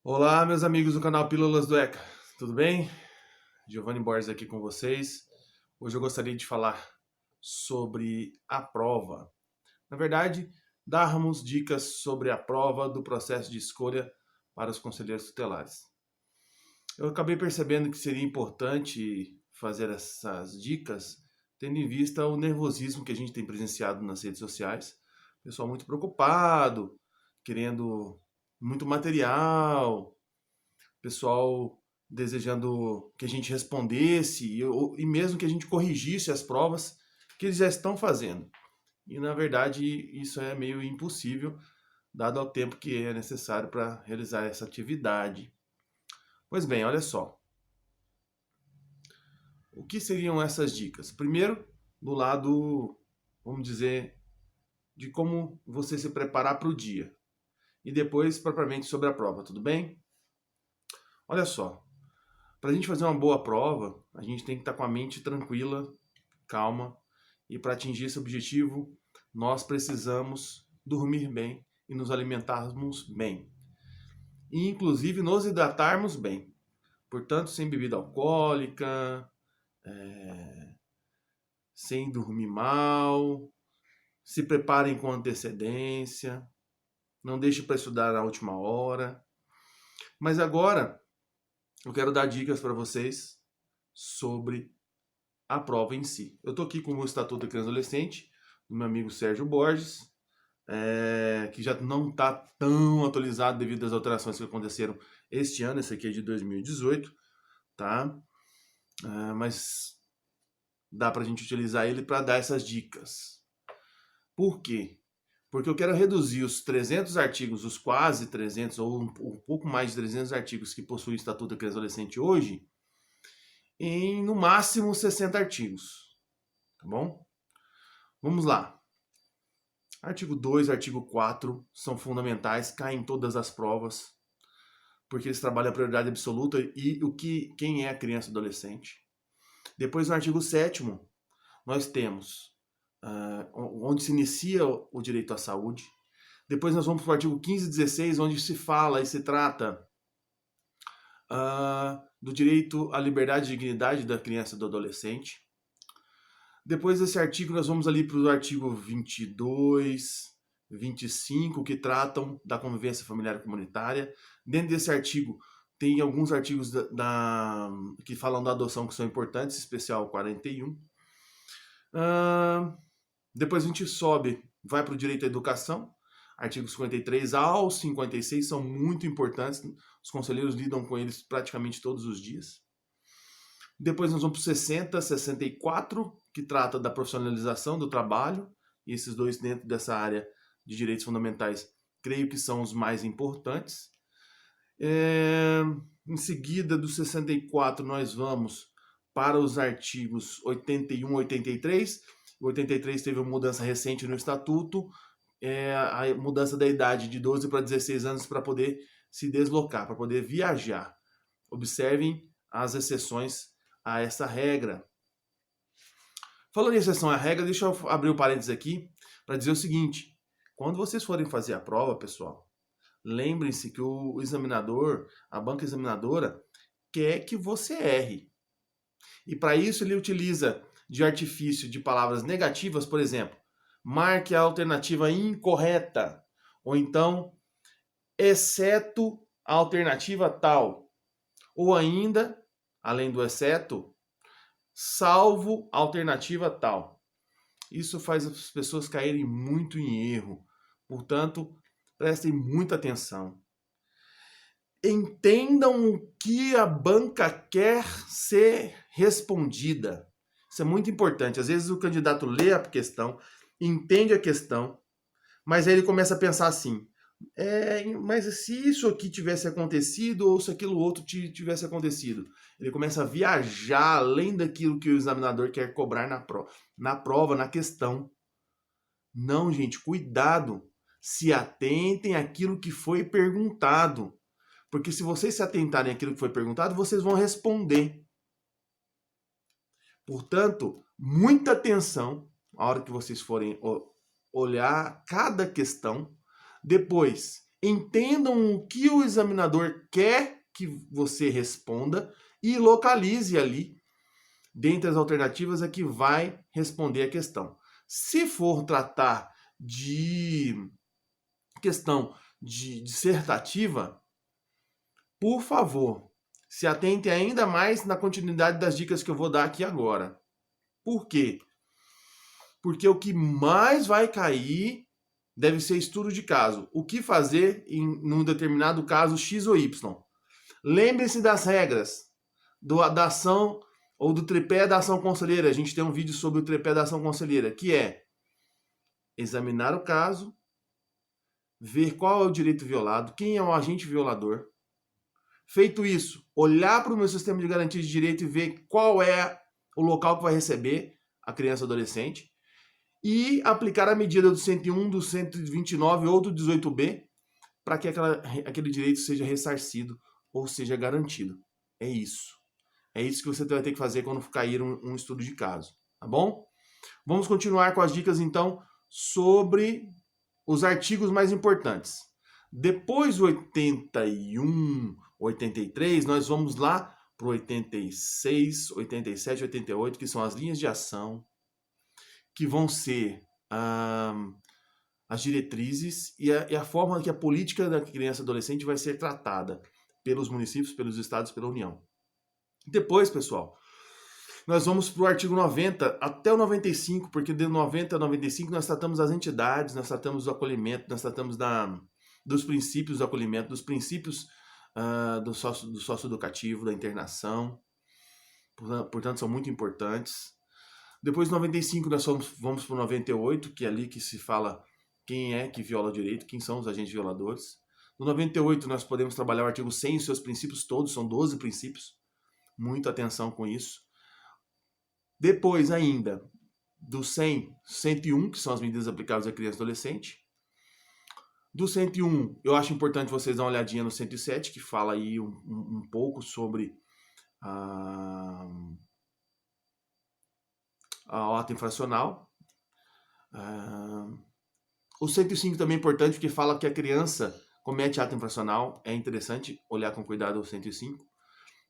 Olá, meus amigos do canal Pílulas do ECA, tudo bem? Giovanni Borges aqui com vocês. Hoje eu gostaria de falar sobre a prova. Na verdade, darmos dicas sobre a prova do processo de escolha para os conselheiros tutelares. Eu acabei percebendo que seria importante fazer essas dicas, tendo em vista o nervosismo que a gente tem presenciado nas redes sociais. Pessoal muito preocupado, querendo muito material, pessoal desejando que a gente respondesse e mesmo que a gente corrigisse as provas que eles já estão fazendo. E na verdade isso é meio impossível, dado o tempo que é necessário para realizar essa atividade. Pois bem, olha só. O que seriam essas dicas? Primeiro, do lado, vamos dizer, de como você se preparar para o dia. E depois, propriamente, sobre a prova, tudo bem? Olha só, para a gente fazer uma boa prova, a gente tem que estar com a mente tranquila, calma, e para atingir esse objetivo, nós precisamos dormir bem e nos alimentarmos bem. E inclusive nos hidratarmos bem. Portanto, sem bebida alcoólica, sem dormir mal, se preparem com antecedência, não deixe para estudar na última hora. Mas agora eu quero dar dicas para vocês sobre a prova em si. Eu estou aqui com o Estatuto da Criança e Adolescente, do meu amigo Sérgio Borges, que já não está tão atualizado devido às alterações que aconteceram este ano. Esse aqui é de 2018, tá? Mas dá para a gente utilizar ele para dar essas dicas. Por quê? Porque eu quero reduzir os 300 artigos, os quase 300, ou um pouco mais de 300 artigos que possui o Estatuto da Criança e Adolescente hoje, em no máximo 60 artigos, tá bom? Vamos lá. Artigo 2, artigo 4 são fundamentais, caem em todas as provas, porque eles trabalham a prioridade absoluta e quem é a criança e adolescente. Depois, no artigo 7º, nós temos onde se inicia o direito à saúde. Depois nós vamos para o artigo 15 e 16, onde se fala e se trata do direito à liberdade e dignidade da criança e do adolescente. Depois desse artigo, nós vamos ali para o artigo 22, 25, que tratam da convivência familiar e comunitária. Dentro desse artigo, tem alguns artigos que falam da adoção que são importantes, especial 41. Depois a gente sobe, vai para o direito à educação. Artigos 53 ao 56 são muito importantes. Os conselheiros lidam com eles praticamente todos os dias. Depois nós vamos para o 60, 64, que trata da profissionalização do trabalho. E esses dois dentro dessa área de direitos fundamentais, creio que são os mais importantes. Em seguida, do 64, nós vamos para os artigos 81 e 83. O 83 teve uma mudança recente no Estatuto, a mudança da idade de 12 para 16 anos para poder se deslocar, para poder viajar. Observem as exceções a essa regra. Falando em exceção à regra, deixa eu abrir um parênteses aqui para dizer o seguinte: quando vocês forem fazer a prova, pessoal, lembrem-se que o examinador, a banca examinadora, quer que você erre. E para isso ele utiliza de artifício de palavras negativas, por exemplo, marque a alternativa incorreta, ou então, exceto a alternativa tal, ou ainda, além do exceto, salvo a alternativa tal. Isso faz as pessoas caírem muito em erro. Portanto, prestem muita atenção. Entendam o que a banca quer ser respondida. Isso é muito importante. Às vezes o candidato lê a questão, entende a questão, mas aí ele começa a pensar assim: mas se isso aqui tivesse acontecido ou se aquilo outro tivesse acontecido? Ele começa a viajar além daquilo que o examinador quer cobrar na prova, na questão. Não, gente, cuidado. Se atentem àquilo que foi perguntado. Porque se vocês se atentarem àquilo que foi perguntado, vocês vão responder. Portanto, muita atenção na hora que vocês forem olhar cada questão. Depois, entendam o que o examinador quer que você responda e localize ali, dentre as alternativas, a que vai responder a questão. Se for tratar de questão de dissertativa, por favor, se atente ainda mais na continuidade das dicas que eu vou dar aqui agora. Por quê? Porque o que mais vai cair deve ser estudo de caso. O que fazer num determinado caso X ou Y. Lembre-se das regras da ação ou do tripé da ação conselheira. A gente tem um vídeo sobre o tripé da ação conselheira, que é examinar o caso, ver qual é o direito violado, quem é o agente violador. Feito isso, olhar para o meu sistema de garantia de direito e ver qual é o local que vai receber a criança ou adolescente e aplicar a medida do 101, do 129 ou do 18B para que aquele direito seja ressarcido ou seja garantido. É isso. É isso que você vai ter que fazer quando cair um estudo de caso, tá bom? Vamos continuar com as dicas, então, sobre os artigos mais importantes. Depois do 81, 83, nós vamos lá para o 86, 87, 88, que são as linhas de ação, que vão ser as diretrizes e a forma que a política da criança e adolescente vai ser tratada pelos municípios, pelos estados, pela União. Depois, pessoal, nós vamos para o artigo 90 até o 95, porque de 90 a 95 nós tratamos das entidades, nós tratamos do acolhimento, nós tratamos dos princípios do acolhimento, dos princípios do socioeducativo, da internação. Portanto, são muito importantes. Depois, do 95, nós vamos para o 98, que é ali que se fala quem é que viola o direito, quem são os agentes violadores. No 98, nós podemos trabalhar o artigo 100 e seus princípios todos, são 12 princípios. Muita atenção com isso. Depois, ainda, do 100, 101, que são as medidas aplicáveis à criança e adolescente. Do 101, eu acho importante vocês dar uma olhadinha no 107, que fala aí um pouco sobre o ato infracional. O 105 também é importante porque fala que a criança comete ato infracional. É interessante olhar com cuidado o 105.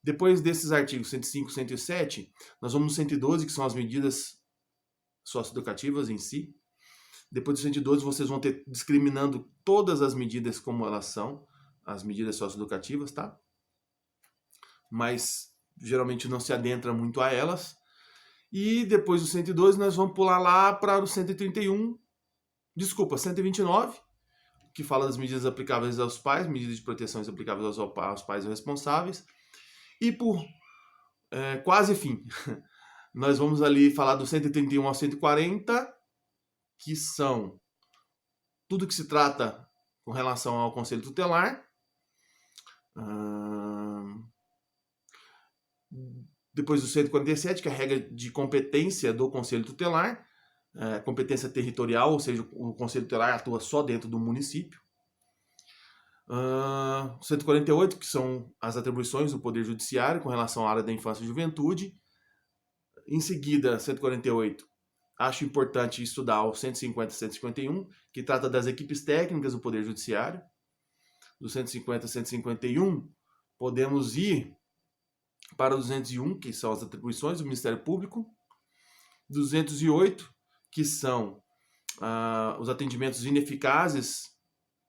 Depois desses artigos 105 e 107, nós vamos no 112, que são as medidas socioeducativas em si. Depois do 112, vocês vão ter discriminando todas as medidas como elas são, as medidas socioeducativas, tá? Mas geralmente não se adentra muito a elas. E depois do 112, nós vamos pular lá para o 131, 129, que fala das medidas aplicáveis aos pais, medidas de proteção aplicáveis aos pais responsáveis. E por quase fim, nós vamos ali falar do 131 ao 140, que são tudo que se trata com relação ao Conselho Tutelar. Depois do 147, que é a regra de competência do Conselho Tutelar, competência territorial, ou seja, o Conselho Tutelar atua só dentro do município. 148, que são as atribuições do Poder Judiciário com relação à área da infância e juventude. Em seguida, 148, acho importante estudar o 150 e 151, que trata das equipes técnicas do Poder Judiciário. Do 150 a 151, podemos ir para o 201, que são as atribuições do Ministério Público. 208, que são os atendimentos ineficazes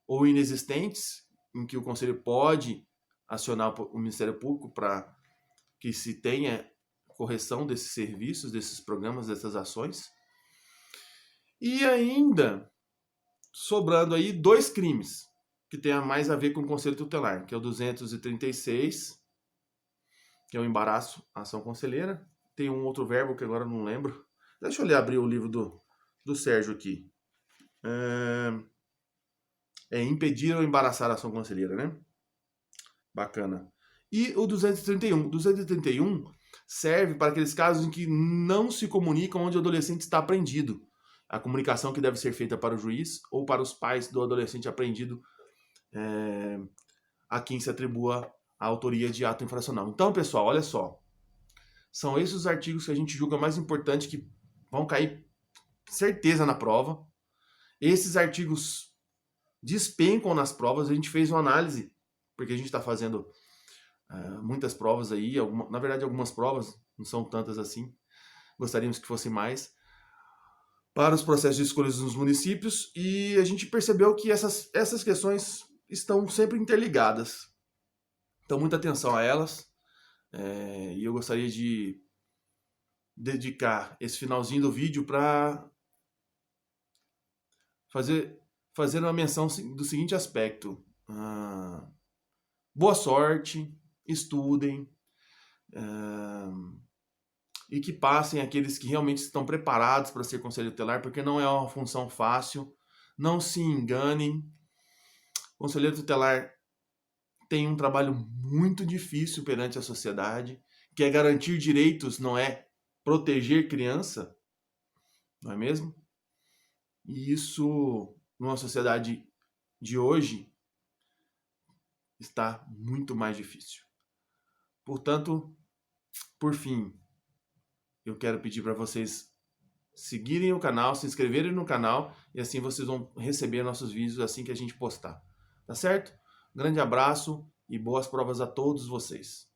ou inexistentes, em que o Conselho pode acionar o Ministério Público para que se tenha correção desses serviços, desses programas, dessas ações. E ainda, sobrando aí 2 crimes, que tem mais a ver com o Conselho Tutelar, que é o 236, que é o embaraço, ação conselheira. Tem um outro verbo que agora eu não lembro. Deixa eu abrir o livro do Sérgio aqui. Impedir ou embaraçar a ação conselheira, né? Bacana. E o 231. O 231 serve para aqueles casos em que não se comunicam onde o adolescente está apreendido. A comunicação que deve ser feita para o juiz ou para os pais do adolescente apreendido a quem se atribua a autoria de ato infracional. Então, pessoal, olha só. São esses os artigos que a gente julga mais importantes, que vão cair certeza na prova. Esses artigos despencam nas provas. A gente fez uma análise, porque a gente está fazendo muitas provas aí, na verdade algumas provas, não são tantas assim, gostaríamos que fosse mais, para os processos de escolhas nos municípios, e a gente percebeu que essas questões estão sempre interligadas. Então, muita atenção a elas, e eu gostaria de dedicar esse finalzinho do vídeo para fazer uma menção do seguinte aspecto. Boa sorte, estudem, e que passem aqueles que realmente estão preparados para ser conselheiro tutelar, porque não é uma função fácil. Não se enganem. O conselheiro tutelar tem um trabalho muito difícil perante a sociedade, que é garantir direitos, não é proteger criança, não é mesmo? E isso, numa sociedade de hoje, está muito mais difícil. Portanto, por fim, eu quero pedir para vocês seguirem o canal, se inscreverem no canal, e assim vocês vão receber nossos vídeos assim que a gente postar. Tá certo? Grande abraço e boas provas a todos vocês.